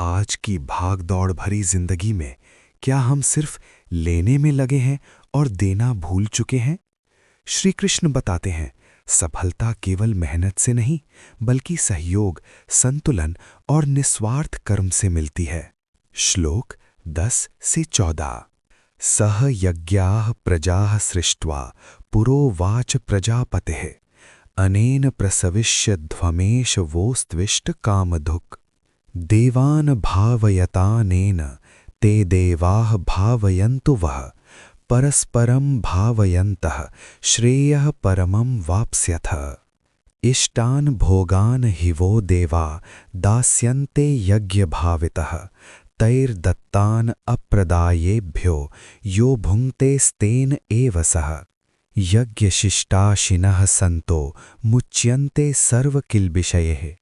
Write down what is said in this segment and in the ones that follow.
आज की भाग दौड़ भरी जिंदगी में क्या हम सिर्फ लेने में लगे हैं और देना भूल चुके हैं? श्री कृष्ण बताते हैं, सफलता केवल मेहनत से नहीं बल्कि सहयोग, संतुलन और निस्वार्थ कर्म से मिलती है। श्लोक 10 से 14। सह यज्ञाः प्रजाः सृष्ट्वा पुरोवाच प्रजापतेः अनेन प्रसविष्य ध्वमेश वोस्त्विष्ट कामधुक् देवान् भावयतानेन ते देवाः भावयन्तु वः परस्परं भावयन्तः श्रेयः परमं वाप्स्यथ। इष्टान् भोगान् हि वो देवा दास्यन्ते यज्ञभावितः तैर्दत्तान् अप्रदायेभ्यो यो भुङ्क्तेस्तेन एव सः। यज्ञशिष्टाशिनः सन्तो मुच्यन्ते सर्वकिल्बिषयैः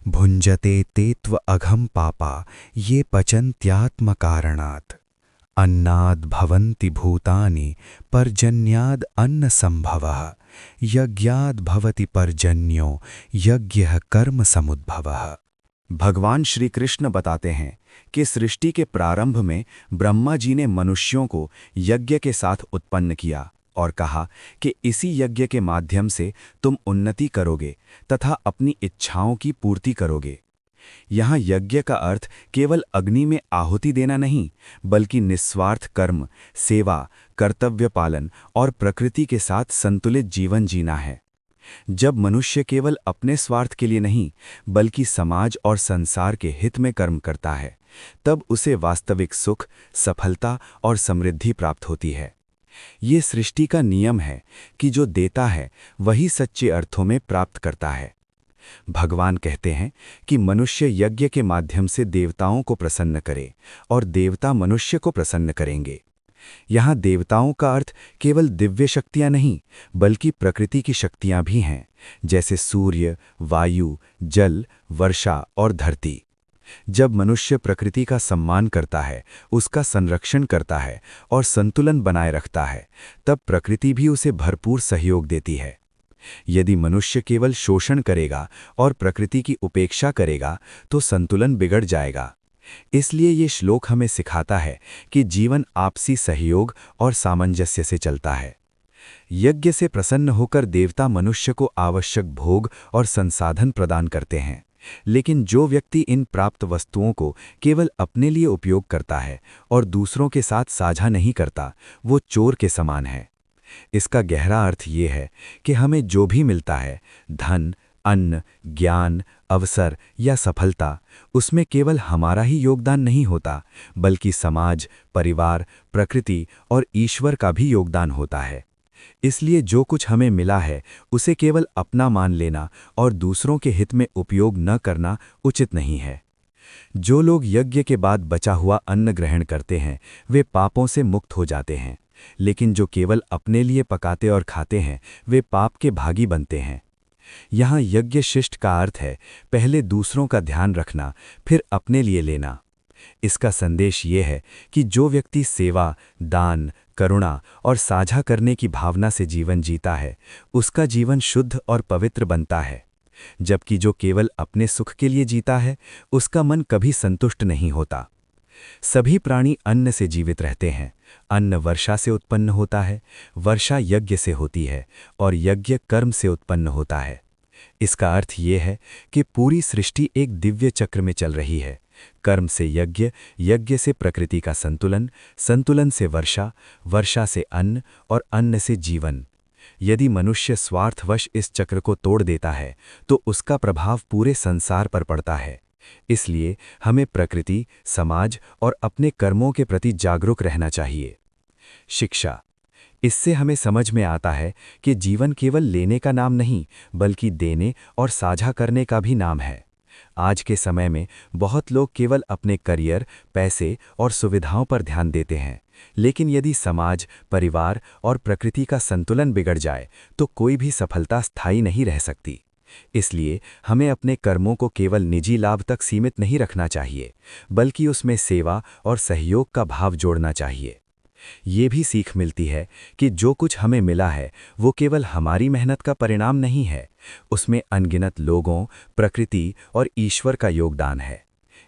भुञ्जते ते त्व अघं पापा ये पचन्त्यात्मकारणात्। अन्नाद् भवन्ति भूतानि पर्जन्याद् अन्नसम्भवः यज्ञाद् भवति पर्जन्यो यज्ञः कर्म समुद्भवः। भगवान श्री कृष्ण बताते हैं कि सृष्टि के प्रारंभ में ब्रह्मा जी ने मनुष्यों को यज्ञ के साथ उत्पन्न किया और कहा कि इसी यज्ञ के माध्यम से तुम उन्नति करोगे तथा अपनी इच्छाओं की पूर्ति करोगे। यहाँ यज्ञ का अर्थ केवल अग्नि में आहुति देना नहीं बल्कि निस्वार्थ कर्म, सेवा, कर्तव्य पालन और प्रकृति के साथ संतुलित जीवन जीना है। जब मनुष्य केवल अपने स्वार्थ के लिए नहीं बल्कि समाज और संसार के हित में कर्म करता है, तब उसे वास्तविक सुख, सफलता और समृद्धि प्राप्त होती है। ये सृष्टि का नियम है कि जो देता है वही सच्चे अर्थों में प्राप्त करता है। भगवान कहते हैं कि मनुष्य यज्ञ के माध्यम से देवताओं को प्रसन्न करे और देवता मनुष्य को प्रसन्न करेंगे। यहाँ देवताओं का अर्थ केवल दिव्य शक्तियाँ नहीं बल्कि प्रकृति की शक्तियाँ भी हैं, जैसे सूर्य, वायु, जल, वर्षा और धरती। जब मनुष्य प्रकृति का सम्मान करता है, उसका संरक्षण करता है और संतुलन बनाए रखता है, तब प्रकृति भी उसे भरपूर सहयोग देती है। यदि मनुष्य केवल शोषण करेगा और प्रकृति की उपेक्षा करेगा तो संतुलन बिगड़ जाएगा। इसलिए ये श्लोक हमें सिखाता है कि जीवन आपसी सहयोग और सामंजस्य से चलता है। यज्ञ से प्रसन्न होकर देवता मनुष्य को आवश्यक भोग और संसाधन प्रदान करते हैं, लेकिन जो व्यक्ति इन प्राप्त वस्तुओं को केवल अपने लिए उपयोग करता है और दूसरों के साथ साझा नहीं करता, वो चोर के समान है। इसका गहरा अर्थ ये है कि हमें जो भी मिलता है, धन, अन्न, ज्ञान, अवसर या सफलता, उसमें केवल हमारा ही योगदान नहीं होता बल्कि समाज, परिवार, प्रकृति और ईश्वर का भी योगदान होता है। इसलिए जो कुछ हमें मिला है उसे केवल अपना मान लेना और दूसरों के हित में उपयोग न करना उचित नहीं है। जो लोग यज्ञ के बाद बचा हुआ अन्न ग्रहण करते हैं वे पापों से मुक्त हो जाते हैं, लेकिन जो केवल अपने लिए पकाते और खाते हैं वे पाप के भागी बनते हैं। यहाँ यज्ञ शिष्ट का अर्थ है पहले दूसरों का ध्यान रखना, फिर अपने लिए लेना। इसका संदेश ये है कि जो व्यक्ति सेवा, दान, करुणा और साझा करने की भावना से जीवन जीता है, उसका जीवन शुद्ध और पवित्र बनता है, जबकि जो केवल अपने सुख के लिए जीता है, उसका मन कभी संतुष्ट नहीं होता। सभी प्राणी अन्न से जीवित रहते हैं। अन्न वर्षा से उत्पन्न होता है, वर्षा यज्ञ से होती है और यज्ञ कर्म से उत्पन्न होता है। इसका अर्थ ये है कि पूरी सृष्टि एक दिव्य चक्र में चल रही है। कर्म से यज्ञ, यज्ञ से प्रकृति का संतुलन, संतुलन से वर्षा, वर्षा से अन्न और अन्न से जीवन। यदि मनुष्य स्वार्थवश इस चक्र को तोड़ देता है तो उसका प्रभाव पूरे संसार पर पड़ता है। इसलिए हमें प्रकृति, समाज और अपने कर्मों के प्रति जागरूक रहना चाहिए। शिक्षा। इससे हमें समझ में आता है कि जीवन केवल लेने का नाम नहीं बल्कि देने और साझा करने का भी नाम है। आज के समय में बहुत लोग केवल अपने करियर, पैसे और सुविधाओं पर ध्यान देते हैं, लेकिन यदि समाज, परिवार और प्रकृति का संतुलन बिगड़ जाए तो कोई भी सफलता स्थायी नहीं रह सकती। इसलिए हमें अपने कर्मों को केवल निजी लाभ तक सीमित नहीं रखना चाहिए, बल्कि उसमें सेवा और सहयोग का भाव जोड़ना चाहिए। ये भी सीख मिलती है कि जो कुछ हमें मिला है वो केवल हमारी मेहनत का परिणाम नहीं है, उसमें अनगिनत लोगों, प्रकृति और ईश्वर का योगदान है।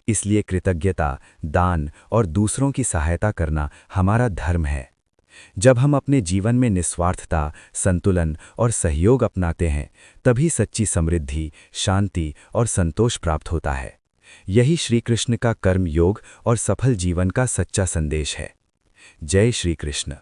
इसलिए कृतज्ञता, दान और दूसरों की सहायता करना हमारा धर्म है। जब हम अपने जीवन में निस्वार्थता, संतुलन और सहयोग अपनाते हैं, तभी सच्ची समृद्धि, शांति और संतोष प्राप्त होता है। यही श्री कृष्ण का कर्म योग और सफल जीवन का सच्चा संदेश है। जय श्री कृष्ण।